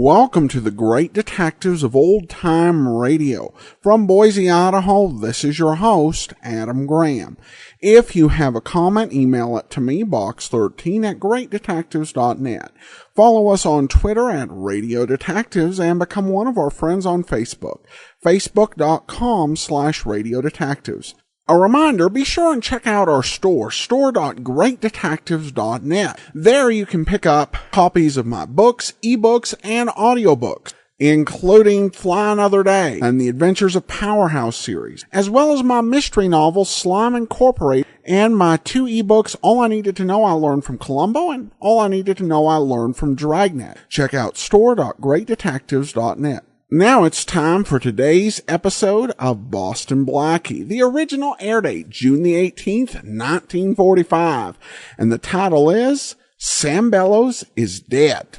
Welcome to the Great Detectives of Old Time Radio. From Boise, Idaho, this is your host, Adam Graham. If you have a comment, email it to me, box13@greatdetectives.net. Follow us on Twitter at Radio Detectives and become one of our friends on Facebook, facebook.com/Radio Detectives. A reminder, be sure and check out our store, store.greatdetectives.net. There you can pick up copies of my books, ebooks, and audiobooks, including Fly Another Day and the Adventures of Powerhouse series, as well as my mystery novel, Slime Incorporated, and my 2 ebooks, All I Needed to Know I Learned from Columbo and All I Needed to Know I Learned from Dragnet. Check out store.greatdetectives.net. Now it's time for today's episode of Boston Blackie. The original air date, June the 18th, 1945. And the title is, Sam Bellows is Dead.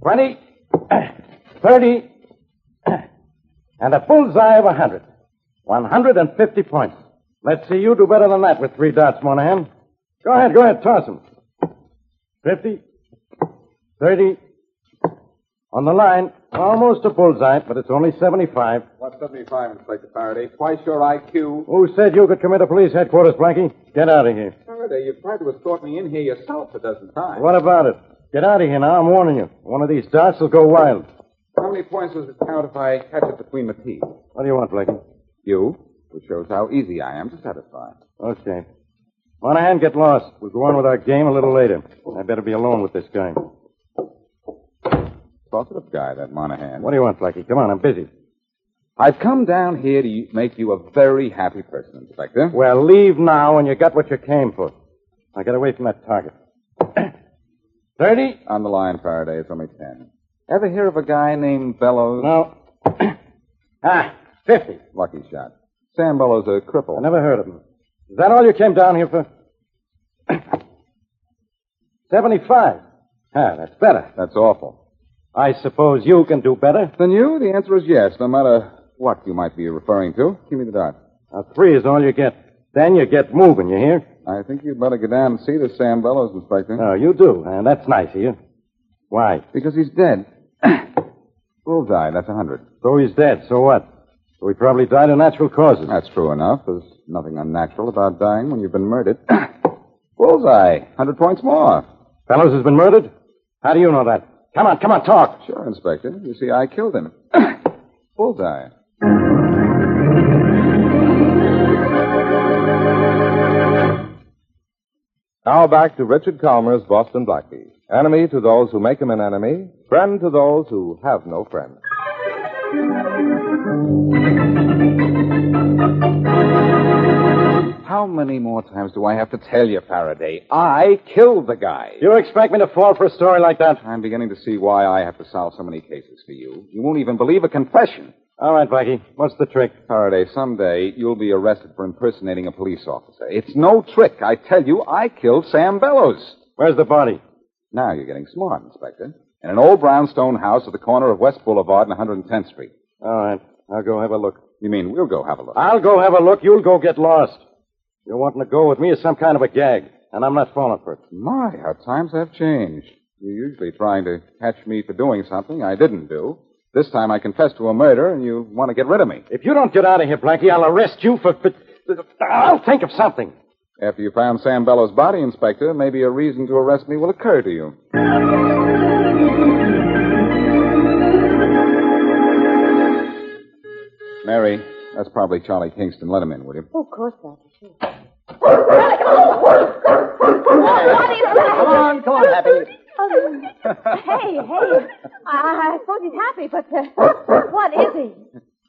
$20, $30, and a bullseye of 100. 150 points. Let's see you do better than that with 3 dots, Monahan. Go ahead, toss them. 50, 30, on the line. Almost a bullseye, but it's only 75. What's 75, Inspector Faraday? Twice your IQ. Who said you could come into police headquarters, Blackie? Get out of here. Faraday, you've tried to escort me in here yourself a dozen times. What about it? Get out of here now, I'm warning you. One of these darts will go wild. How many points does it count if I catch it between the teeth? What do you want, Blackie? You, which shows how easy I am to satisfy. Okay. Monahan, get lost. We'll go on with our game a little later. I better be alone with this guy. Talkative guy, that Monahan. What do you want, Blackie? Come on, I'm busy. I've come down here to make you a very happy person, Inspector. Well, leave now and you got what you came for. Now get away from that target. 30? On the line, Faraday. It's only 10. Ever hear of a guy named Bellows? No. 50. Lucky shot. Sam Bellows, a cripple. I never heard of him. Is that all you came down here for? 75. That's better. That's awful. I suppose you can do better. Than you? The answer is yes, no matter what you might be referring to. Give me the dart. 3 is all you get. Then you get moving, you hear? I think you'd better go down and see this Sam Bellows, Inspector. Oh, you do, and that's nice of you. Why? Because he's dead. Bullseye, that's 100. So he's dead, so what? So he probably died of natural causes. That's true enough. There's nothing unnatural about dying when you've been murdered. Bullseye, 100 points more. Bellows has been murdered? How do you know that? Come on, talk. Sure, Inspector. You see, I killed him. Bullseye. Now back to Richard Calmer's Boston Blackie. Enemy to those who make him an enemy, friend to those who have no friend. How many more times do I have to tell you, Faraday? I killed the guy. You expect me to fall for a story like that? I'm beginning to see why I have to solve so many cases for you. You won't even believe a confession. All right, Blackie. What's the trick? Faraday, someday you'll be arrested for impersonating a police officer. It's no trick. I tell you, I killed Sam Bellows. Where's the body? Now you're getting smart, Inspector. In an old brownstone house at the corner of West Boulevard and 110th Street. All right. I'll go have a look. You mean we'll go have a look? I'll go have a look. You'll go get lost. You're wanting to go with me is some kind of a gag, and I'm not falling for it. My, how times have changed. You're usually trying to catch me for doing something I didn't do. This time I confess to a murder, and you want to get rid of me. If you don't get out of here, Blackie, I'll arrest you for... I'll think of something. After you found Sam Bellows' body, Inspector, maybe a reason to arrest me will occur to you. Mary, that's probably Charlie Kingston. Let him in, will you? Oh, of course, Blackie, sure. Come on, Happy. Hey. I suppose he's happy, but what is he?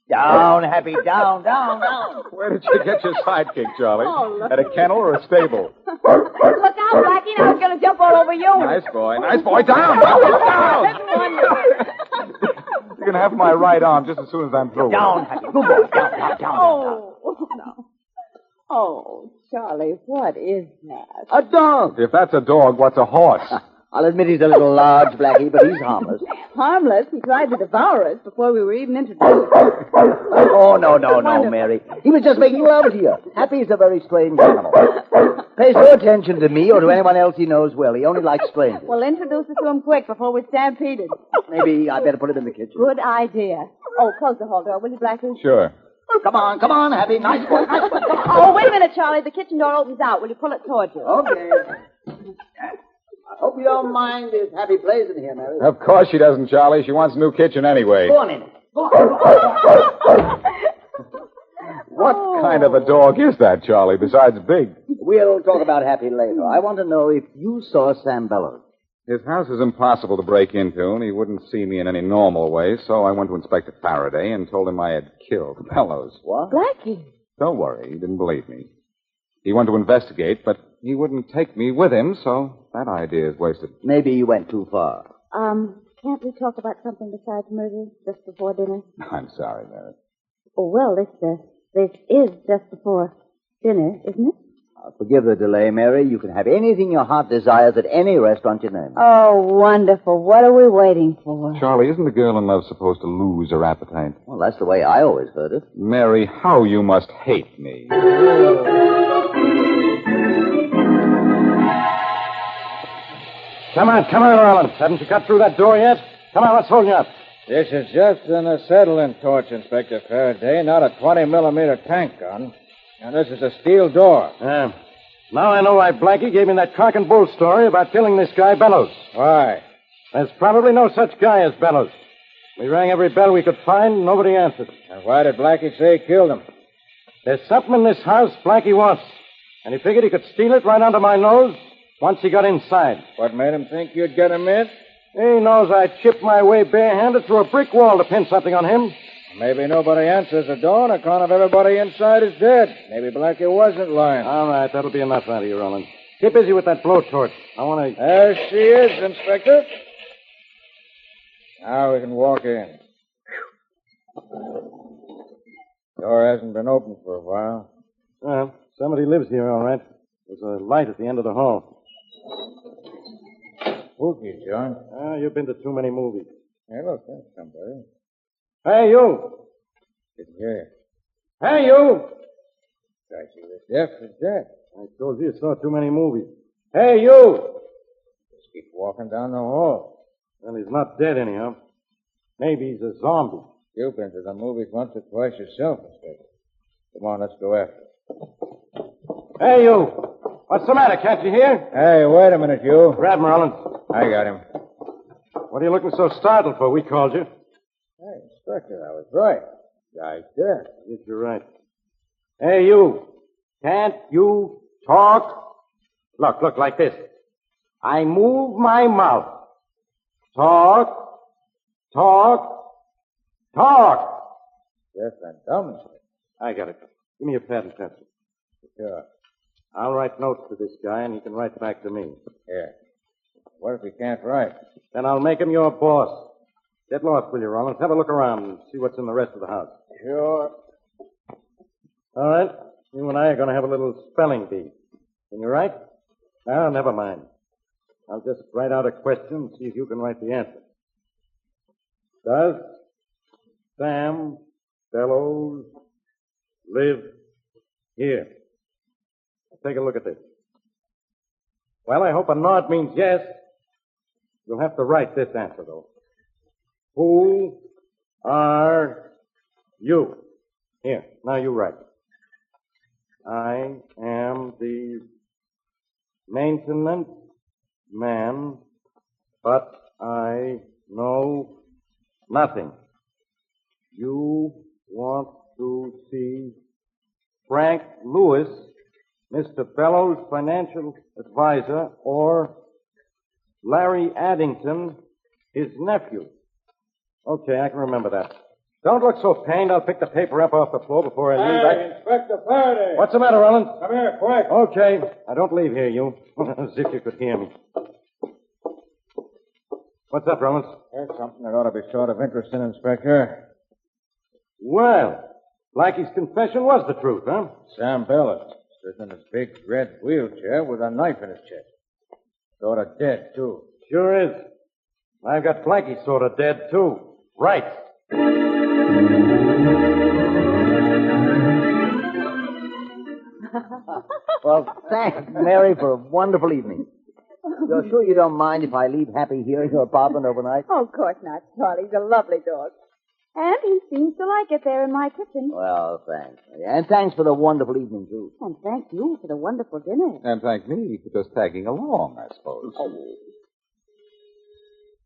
Down, Happy, down. Where did you get your sidekick, Charlie? Oh, look. At a kennel or a stable? Look out, Blackie. Now he's going to jump all over you. Nice boy. Down! You can have my right arm just as soon as I'm through. Down, Happy. Good boy. Down. Oh, no. Oh, Charlie, what is that? A dog. If that's a dog, what's a horse? I'll admit he's a little large, Blackie, but he's harmless. Harmless. He tried to devour us before we were even introduced. Oh, no, Mary. He was just making love to you. Happy's a very strange animal. Pays no attention to me or to anyone else he knows well. He only likes strangers. Well, introduce us to him quick before we're stampeded. Maybe I better put him in the kitchen. Good idea. Oh, close the hall door, will you, Blackie? Sure. Come on, Happy. Nice boy. Oh, wait a minute, Charlie. The kitchen door opens out. Will you pull it towards you? Okay. I hope you don't mind if Happy plays in here, Mary. Of course she doesn't, Charlie. She wants a new kitchen anyway. Go on in. Go on. What kind of a dog is that, Charlie, besides big? We'll talk about Happy later. I want to know if you saw Sam Bellows. His house is impossible to break into, and he wouldn't see me in any normal way, so I went to Inspector Faraday and told him I had killed Bellows. What? Blackie. Don't worry, he didn't believe me. He wanted to investigate, but he wouldn't take me with him, so that idea is wasted. Maybe you went too far. Can't we talk about something besides murder just before dinner? I'm sorry, Mary. Oh, well, this is just before dinner, isn't it? Forgive the delay, Mary. You can have anything your heart desires at any restaurant you name. Oh, wonderful. What are we waiting for? Charlie, isn't a girl in love supposed to lose her appetite? Well, that's the way I always heard it. Mary, how you must hate me. Come on, Rollins. Haven't you cut through that door yet? Come on, let's hold you up. This is just an acetylene torch, Inspector Faraday, not a 20-millimeter tank gun. And this is a steel door. Yeah. Now I know why Blackie gave me that cock and bull story about killing this guy, Bellows. Why? There's probably no such guy as Bellows. We rang every bell we could find, and nobody answered. And why did Blackie say he killed him? There's something in this house Blackie wants, and he figured he could steal it right under my nose once he got inside. What made him think you'd get him in? He knows I chipped my way barehanded through a brick wall to pin something on him. Maybe nobody answers the door on account of everybody inside is dead. Maybe Blackie wasn't lying. All right, that'll be enough out of you, Rollins. Get busy with that blowtorch. I want to... There she is, Inspector. Now we can walk in. Door hasn't been open for a while. Well, somebody lives here, all right. There's a light at the end of the hall. Spooky, John. You've been to too many movies. Hey, look, there's somebody. Hey, you! Didn't hear you. Hey, you! Crikey, the deaf is dead. I told you saw too many movies. Hey, you! Just keep walking down the hall. Well, he's not dead anyhow. Maybe he's a zombie. You've been to the movies once or twice yourself, Inspector. Come on, let's go after him. Hey, you! What's the matter? Can't you hear? Hey, wait a minute, you. Grab him, Rollins. I got him. What are you looking so startled for? We called you. Hey, Inspector, I was right. Guy's dead. Yes, you're right. Hey, you. Can't you talk? Look, like this. I move my mouth. Talk. Yes, I'm dumb. I got it. Give me a pad and pencil. Sure. I'll write notes to this guy, and he can write back to me. Here. What if he can't write? Then I'll make him your boss. Get lost, will you, Rollins? Have a look around and see what's in the rest of the house. Sure. All right. You and I are going to have a little spelling bee. Can you write? No, never mind. I'll just write out a question and see if you can write the answer. Does Sam Bellows live here? Take a look at this. Well, I hope a nod means yes. You'll have to write this answer, though. Who are you? Here, now you write. I am the maintenance man, but I know nothing. You want to see Frank Lewis, Mr. Bellows' financial advisor, or Larry Addington, his nephew. Okay, I can remember that. Don't look so pained. I'll pick the paper up off the floor before I leave. Hey, Inspector Faraday. What's the matter, Rollins? Come here, quick. Okay. I don't leave here, you. As if you could hear me. What's up, Rollins? Here's something that ought to be sort of interesting, Inspector. Well, Blackie's confession was the truth, huh? Sam Bellows, sitting in his big red wheelchair with a knife in his chest. Sort of dead, too. Sure is. I've got Blackie sort of dead, too. Right. Well, thanks, Mary, for a wonderful evening. You're sure you don't mind if I leave Happy here in your apartment overnight? Oh, of course not, Charlie. He's a lovely dog. And he seems to like it there in my kitchen. Well, thanks. And thanks for the wonderful evening, too. And thank you for the wonderful dinner. And thank me for just tagging along, I suppose.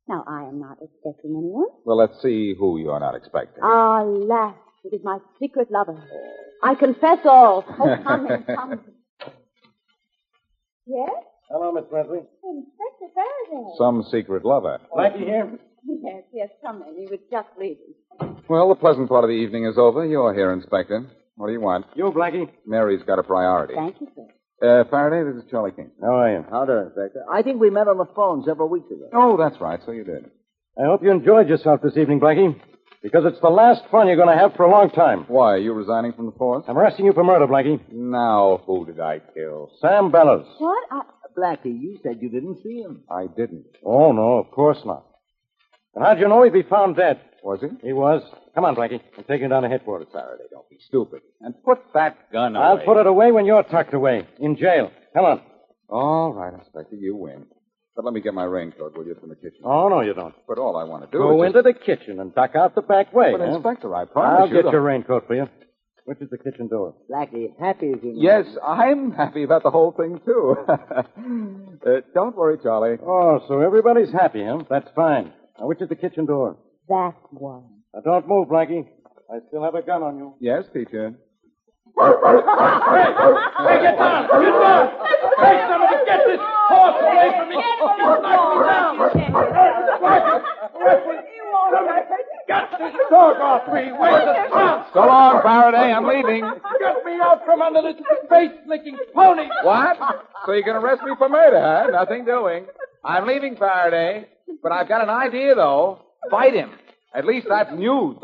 Now, I am not expecting anyone. Well, let's see who you're not expecting. Alas, it is my secret lover. I confess all. Oh, come in, come in. Yes? Hello, Miss Presley. Inspector Faraday. Some secret lover. Blackie here? Yes, come in. He was just leaving. Well, the pleasant part of the evening is over. You're here, Inspector. What do you want? You, Blackie? Mary's got a priority. Thank you, sir. Faraday, this is Charlie Kingston. How are you? How do, Inspector? I think we met on the phone several weeks ago. Oh, that's right. So you did. I hope you enjoyed yourself this evening, Blackie, because it's the last fun you're going to have for a long time. Why, are you resigning from the force? I'm arresting you for murder, Blackie. Now, who did I kill? Sam Bellows. What? Blackie, you said you didn't see him. I didn't. Oh, no, of course not. And how'd you know he'd be found dead? Was he? He was. Come on, Blackie. I'm taking you down to headquarters. Faraday, don't be stupid. And put that gun away. I'll put it away when you're tucked away. In jail. Come on. All right, Inspector, you win. But let me get my raincoat, will you, from the kitchen? Oh, no, you don't. But all I want to do Go is into the kitchen and duck out the back way. But, huh? Inspector, I promise I'll you... get your raincoat for you. Which is the kitchen door? Blackie, Happy is in. Yes, I'm happy about the whole thing, too. Don't worry, Charlie. Oh, so everybody's happy, huh? That's fine. Now, which is the kitchen door? That one. Now, don't move, Blackie. I still have a gun on you. Yes, teacher. Hey, get down! Get down! Hey, somebody get this horse away from me! You knocked me down! Get this dog off me! Where's the trunk? So long, Faraday. I'm leaving. Get me out from under this face-licking pony! What? So you can arrest me for murder, huh? Nothing doing. I'm leaving Faraday, but I've got an idea, though. Fight him. At least that's news.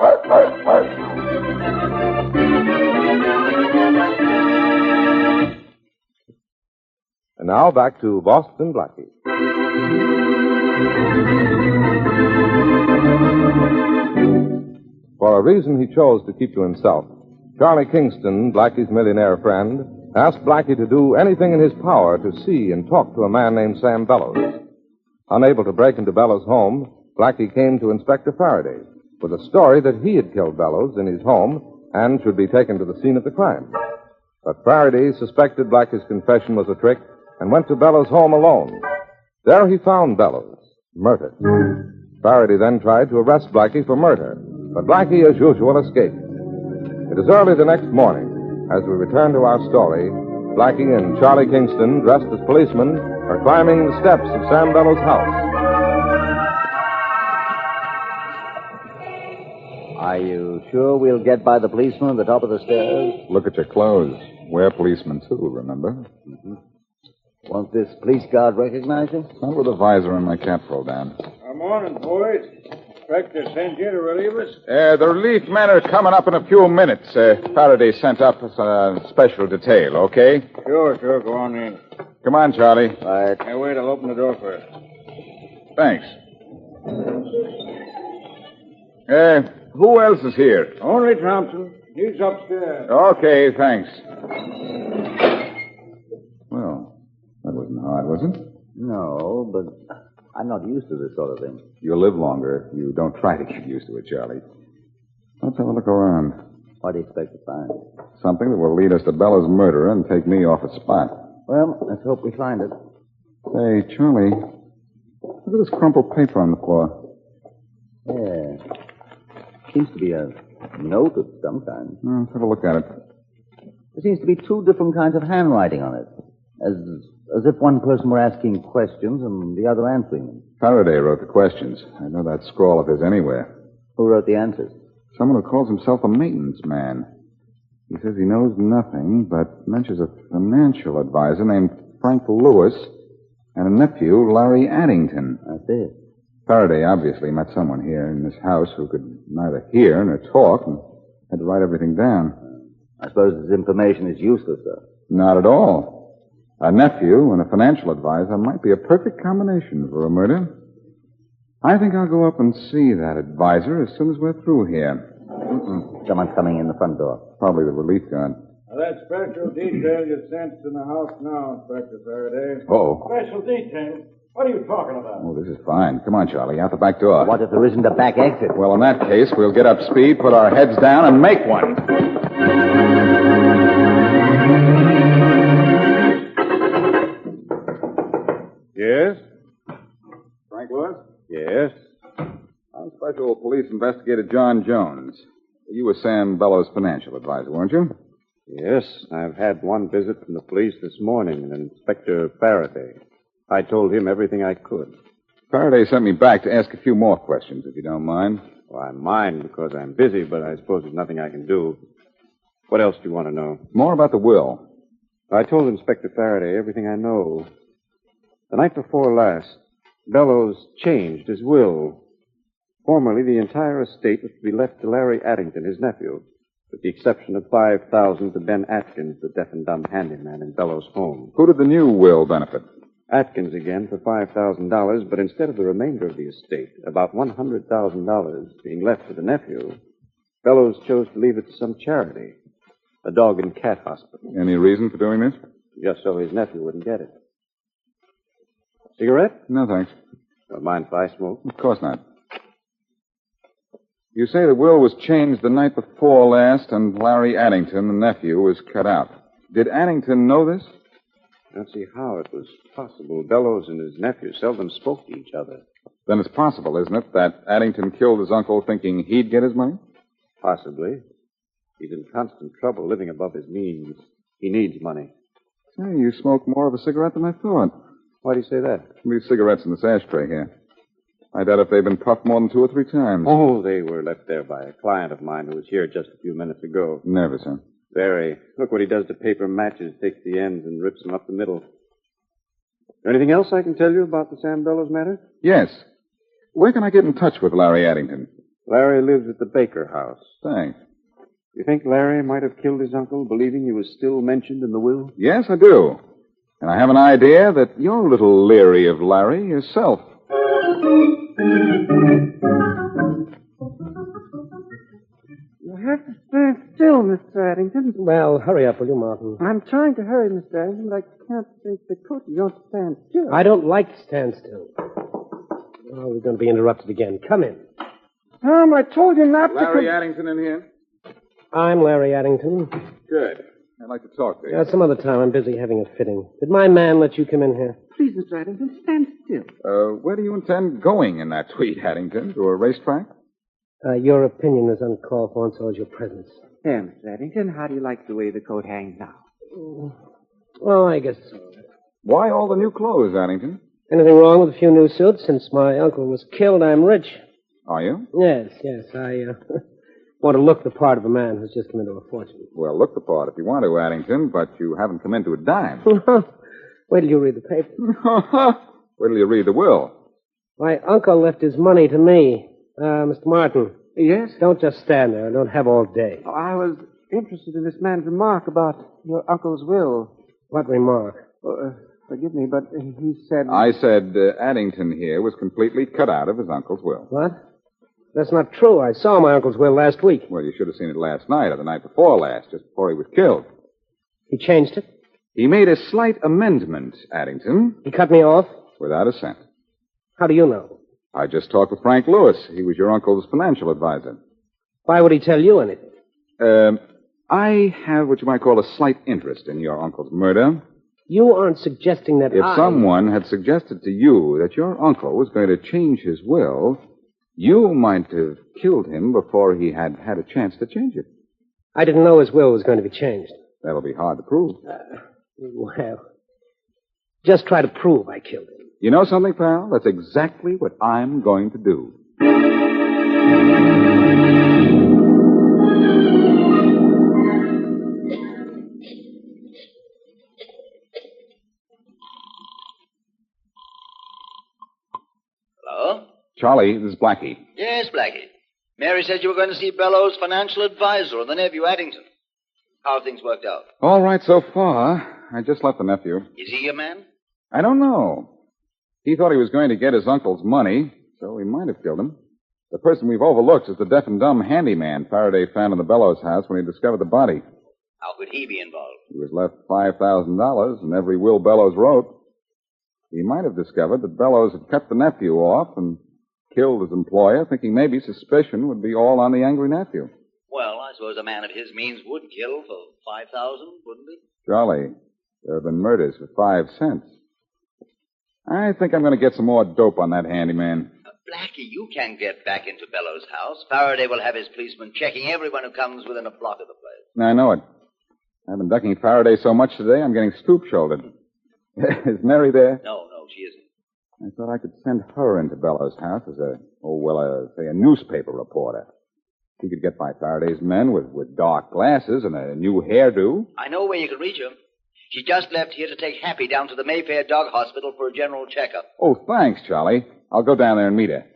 And now back to Boston Blackie. For a reason he chose to keep to himself, Charlie Kingston, Blackie's millionaire friend, asked Blackie to do anything in his power to see and talk to a man named Sam Bellows. Unable to break into Bellows' home, Blackie came to Inspector Faraday with a story that he had killed Bellows in his home and should be taken to the scene of the crime. But Faraday suspected Blackie's confession was a trick and went to Bellows' home alone. There he found Bellows, murdered. Faraday then tried to arrest Blackie for murder, but Blackie, as usual, escaped. It is early the next morning. As we return to our story, Blackie and Charlie Kingston, dressed as policemen, are climbing the steps of Sam Bellows' house. Are you sure we'll get by the policeman at the top of the stairs? Look at your clothes. We're policemen, too, remember? Mm-hmm. Won't this police guard recognize you? Not with a visor and my cap pulled down. Good morning, boys. Inspector sent you to relieve us? The relief men are coming up in a few minutes. Faraday sent up a special detail, okay? Sure, go on in. Come on, Charlie. All right. Hey, wait, I'll open the door first. Thanks. Who else is here? Only Thompson. He's upstairs. Okay, thanks. Well, that wasn't hard, was it? No, but I'm not used to this sort of thing. You'll live longer if you don't try to get used to it, Charlie. Let's have a look around. What do you expect to find? Something that will lead us to Bella's murderer and take me off the spot. Well, let's hope we find it. Hey, Charlie, look at this crumpled paper on the floor. Yeah. Seems to be a note of some kind. Let's have a look at it. There seems to be two different kinds of handwriting on it. As if one person were asking questions and the other answering them. Faraday wrote the questions. I know that scrawl of his anywhere. Who wrote the answers? Someone who calls himself a maintenance man. He says he knows nothing, but mentions a financial advisor named Frank Lewis and a nephew, Larry Addington. That's it. Faraday obviously met someone here in this house who could neither hear nor talk and had to write everything down. I suppose this information is useless, though. Not at all. A nephew and a financial advisor might be a perfect combination for a murder. I think I'll go up and see that advisor as soon as we're through here. Someone's coming in the front door. Probably the relief guard. That special detail you sent to the house now, Inspector Faraday. Oh. Special detail? What are you talking about? Oh, this is fine. Come on, Charlie, out the back door. What if there isn't a back exit? Well, in that case, we'll get up speed, put our heads down, and make one. Yes? Frank Lewis? Yes. I'm Special Police Investigator John Jones. You were Sam Bellows' financial advisor, weren't you? Yes, I've had one visit from the police this morning, and Inspector Farraday. I told him everything I could. Faraday sent me back to ask a few more questions, if you don't mind. Well, I mind because I'm busy, but I suppose there's nothing I can do. What else do you want to know? More about the will. I told Inspector Faraday everything I know. The night before last, Bellows changed his will. Formerly, the entire estate was to be left to Larry Addington, his nephew, with the exception of $5,000 to Ben Atkins, the deaf and dumb handyman in Bellows' home. Who did the new will benefit? Atkins again for $5,000, but instead of the remainder of the estate, about $100,000 being left to the nephew, Bellows chose to leave it to some charity, a dog and cat hospital. Any reason for doing this? Just so his nephew wouldn't get it. Cigarette? No, thanks. Don't mind if I smoke? Of course not. You say the will was changed the night before last, and Larry Addington, the nephew, was cut out. Did Addington know this? I don't see how it was possible. Bellows and his nephew seldom spoke to each other. Then it's possible, isn't it, that Addington killed his uncle thinking he'd get his money? Possibly. He's in constant trouble living above his means. He needs money. Say, you smoke more of a cigarette than I thought. Why do you say that? These cigarettes in this ashtray here. I doubt if they've been puffed more than 2 or 3 times. Oh, they were left there by a client of mine who was here just a few minutes ago. Nervous, huh? Very. Look what he does to paper matches. Takes the ends and rips them up the middle. Anything else I can tell you about the Sam Bellows matter? Yes. Where can I get in touch with Larry Addington? Larry lives at the Baker house. Thanks. You think Larry might have killed his uncle, believing he was still mentioned in the will? Yes, I do. And I have an idea that you're a little leery of Larry yourself. You have to stand still, Mr. Addington. Well, hurry up, will you, Martin? I'm trying to hurry, Mr. Addington, but I can't take the coat. You don't stand still. I don't like to stand still. Oh, we're going to be interrupted again. Come in. Tom, I told you not Larry to... Addington in here? I'm Larry Addington. Good. I'd like to talk to you. Yeah, some other time. I'm busy having a fitting. Did my man let you come in here? Please, Mr. Addington, stand still. Where do you intend going in that tweet, Addington? To a racetrack? Your opinion is uncalled for, and so is your presence. There, Mr. Addington, how do you like the way the coat hangs now? Well, I guess so. Why all the new clothes, Addington? Anything wrong with a few new suits? Since my uncle was killed, I'm rich. Are you? Yes. I want to look the part of a man who's just come into a fortune. Well, look the part if you want to, Addington, but you haven't come into a dime. Wait till you read the paper. Wait till you read the will. My uncle left his money to me. Mr. Martin. Yes? Don't just stand there. Don't have all day. Oh, I was interested in this man's remark about your uncle's will. What remark? Forgive me, but he said... I said Addington here was completely cut out of his uncle's will. What? That's not true. I saw my uncle's will last week. Well, you should have seen it last night or the night before last, just before he was killed. He changed it? He made a slight amendment, Addington. He cut me off? Without a cent. How do you know? I just talked with Frank Lewis. He was your uncle's financial advisor. Why would he tell you anything? I have what you might call a slight interest in your uncle's murder. You aren't suggesting that If someone had suggested to you that your uncle was going to change his will, you might have killed him before he had had a chance to change it. I didn't know his will was going to be changed. That'll be hard to prove. Well, just try to prove I killed him. You know something, pal? That's exactly what I'm going to do. Hello? Charlie, this is Blackie. Yes, Blackie. Mary said you were going to see Bellows' financial advisor and the nephew, Addington. How have things worked out? All right so far. I just left the nephew. Is he your man? I don't know. He thought he was going to get his uncle's money, so he might have killed him. The person we've overlooked is the deaf and dumb handyman Faraday found in the Bellows house when he discovered the body. How could he be involved? He was left $5,000 in every will Bellows wrote. He might have discovered that Bellows had cut the nephew off and killed his employer, thinking maybe suspicion would be all on the angry nephew. Well, I suppose a man of his means would kill for $5,000, wouldn't he? Charlie, there have been murders for 5 cents. I think I'm going to get some more dope on that handyman. Blackie, you can get back into Bellows' house. Faraday will have his policemen checking everyone who comes within a block of the place. I know it. I've been ducking Faraday so much today, I'm getting stoop-shouldered. Is Mary there? No, she isn't. I thought I could send her into Bellows' house as a newspaper reporter. She could get by Faraday's men with dark glasses and a new hairdo. I know where you can reach her. She just left here to take Happy down to the Mayfair Dog Hospital for a general checkup. Oh, thanks, Charlie. I'll go down there and meet her.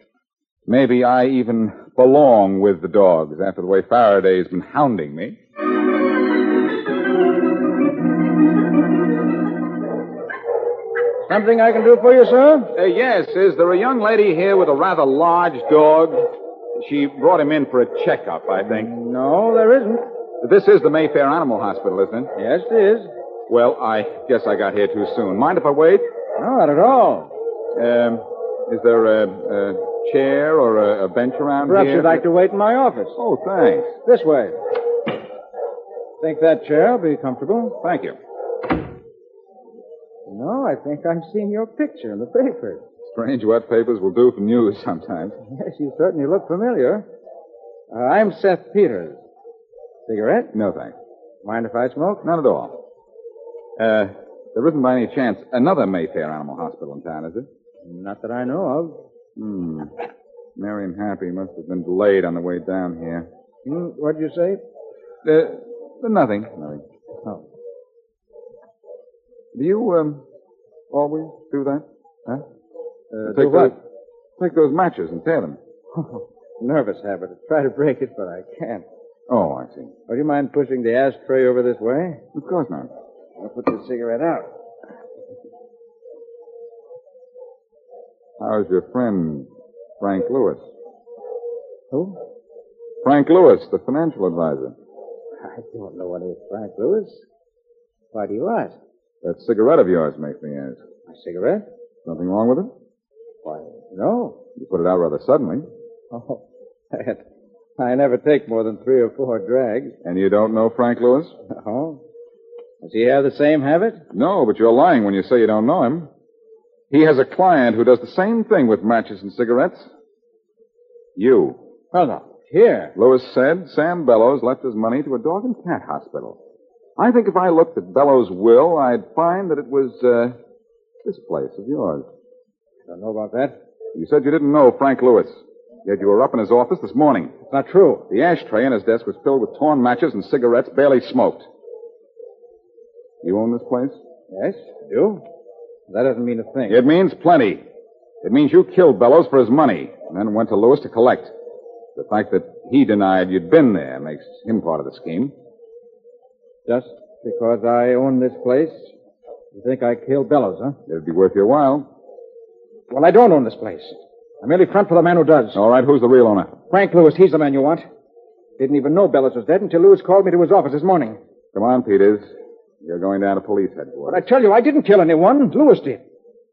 Maybe I even belong with the dogs after the way Faraday's been hounding me. Something I can do for you, sir? Yes. Is there a young lady here with a rather large dog? She brought him in for a checkup, I think. No, there isn't. This is the Mayfair Animal Hospital, isn't it? Yes, it is. Well, I guess I got here too soon. Mind if I wait? No, not at all. Is there a chair or a bench around Perhaps here? you'd like to wait in my office. Oh, thanks. This way. Think that chair will be comfortable? Thank you. No, I think I've seen your picture in the paper. Strange what papers will do for news sometimes. Yes, you certainly look familiar. I'm Seth Peters. Cigarette? No, thanks. Mind if I smoke? Not at all. There isn't by any chance another Mayfair Animal Hospital in town, is there? Not that I know of. Mary and Happy must have been delayed on the way down here. What'd you say? Nothing. Oh. Do you, always do that? Huh? Do what? Take those matches and tear them. Nervous habit. I try to break it, but I can't. Oh, I see. Would you mind pushing the ashtray over this way? Of course not. I'll put the cigarette out. How's your friend, Frank Lewis? Who? Frank Lewis, the financial advisor. I don't know any Frank Lewis. Why do you ask? That cigarette of yours makes me ask. A cigarette? Nothing wrong with it? Why, no. You put it out rather suddenly. Oh, I never take more than 3 or 4 drags. And you don't know Frank Lewis? Oh. Does he have the same habit? No, but you're lying when you say you don't know him. He has a client who does the same thing with matches and cigarettes. You. Well, no. Here. Lewis said Sam Bellows left his money to a dog and cat hospital. I think if I looked at Bellows' will, I'd find that it was, this place of yours. Don't know about that. You said you didn't know Frank Lewis. Yet you were up in his office this morning. It's not true. The ashtray in his desk was filled with torn matches and cigarettes barely smoked. You own this place? Yes, I do. That doesn't mean a thing. It means plenty. It means you killed Bellows for his money and then went to Lewis to collect. The fact that he denied you'd been there makes him part of the scheme. Just because I own this place, you think I killed Bellows, huh? It'd be worth your while. Well, I don't own this place. I merely front for the man who does. All right, who's the real owner? Frank Lewis, he's the man you want. Didn't even know Bellows was dead until Lewis called me to his office this morning. Come on, Peters. You're going down to police headquarters. But I tell you, I didn't kill anyone. Lewis did.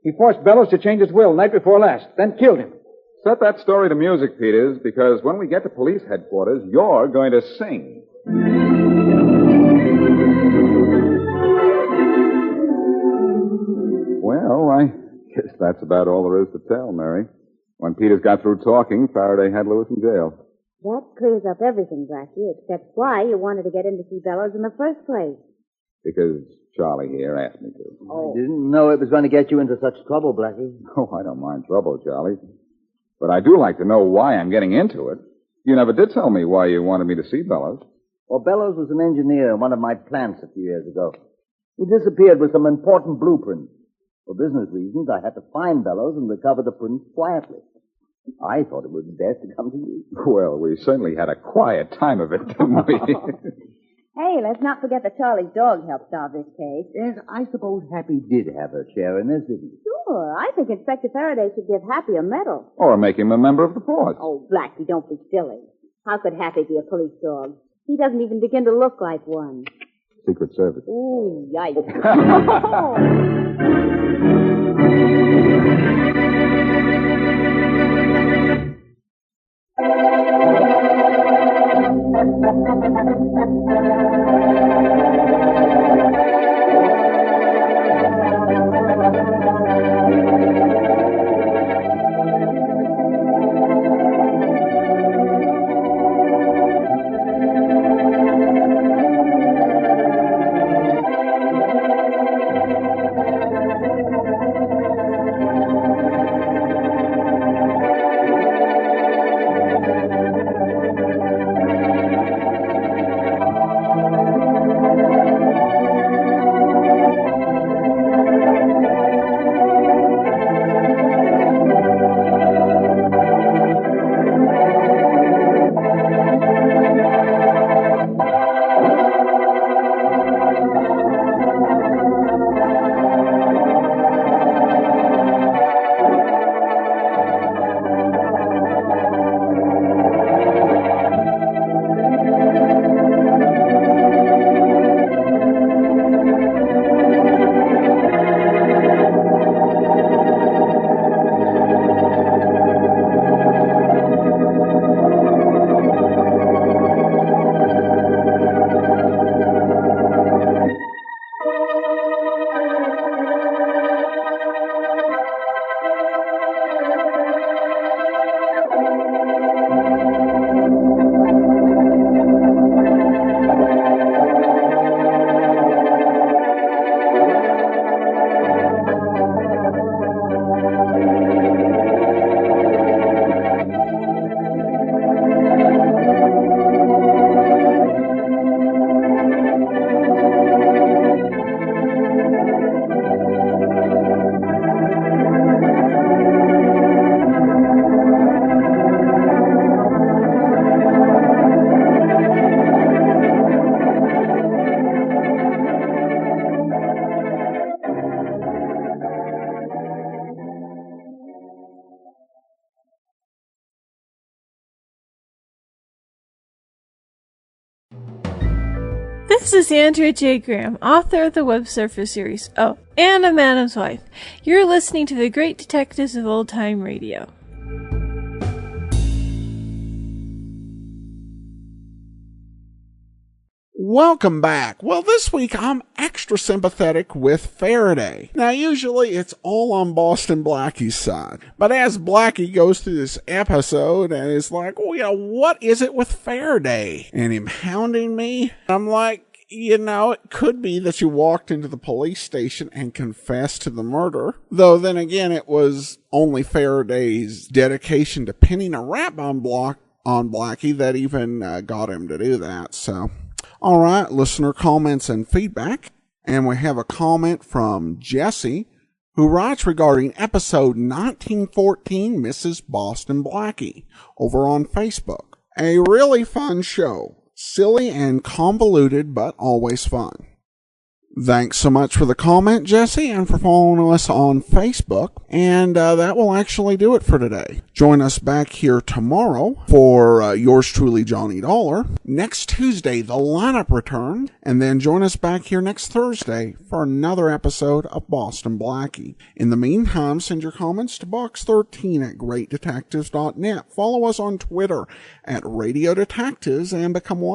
He forced Bellows to change his will night before last, then killed him. Set that story to music, Peters, because when we get to police headquarters, you're going to sing. Well, I guess that's about all there is to tell, Mary. When Peters got through talking, Faraday had Lewis in jail. That clears up everything, Blackie, except why you wanted to get in to see Bellows in the first place. Because Charlie here asked me to. I didn't know it was going to get you into such trouble, Blackie. Oh, I don't mind trouble, Charlie. But I do like to know why I'm getting into it. You never did tell me why you wanted me to see Bellows. Well, Bellows was an engineer in one of my plants a few years ago. He disappeared with some important blueprints. For business reasons, I had to find Bellows and recover the prints quietly. I thought it would be best to come to you. Well, we certainly had a quiet time of it, didn't we? Hey, let's not forget that Charlie's dog helped solve this case. Yes, I suppose Happy did have her share in this, didn't he? Sure. I think Inspector Faraday should give Happy a medal. Or make him a member of the force. Oh, Blackie, don't be silly. How could Happy be a police dog? He doesn't even begin to look like one. Secret Service. Ooh, yikes. This is Andrea J. Graham, author of the Web Surfer series. Oh, and a Madam's Wife. You're listening to the Great Detectives of Old Time Radio. Welcome back. Well, this week I'm extra sympathetic with Faraday. Now, usually it's all on Boston Blackie's side. But as Blackie goes through this episode and is like, well, what is it with Faraday? And him hounding me? I'm like, it could be that you walked into the police station and confessed to the murder. Though then again, it was only Faraday's dedication to pinning a rap on Blackie that even got him to do that. So, all right, listener comments and feedback. And we have a comment from Jesse, who writes regarding episode 1914, Mrs. Boston Blackie, over on Facebook. A really fun show. Silly and convoluted, but always fun. Thanks so much for the comment, Jesse, and for following us on Facebook. And that will actually do it for today. Join us back here tomorrow for yours truly, Johnny Dollar. Next Tuesday, the lineup returns. And then join us back here next Thursday for another episode of Boston Blackie. In the meantime, send your comments to box13@greatdetectives.net. Follow us on Twitter @Radio Detectives and become one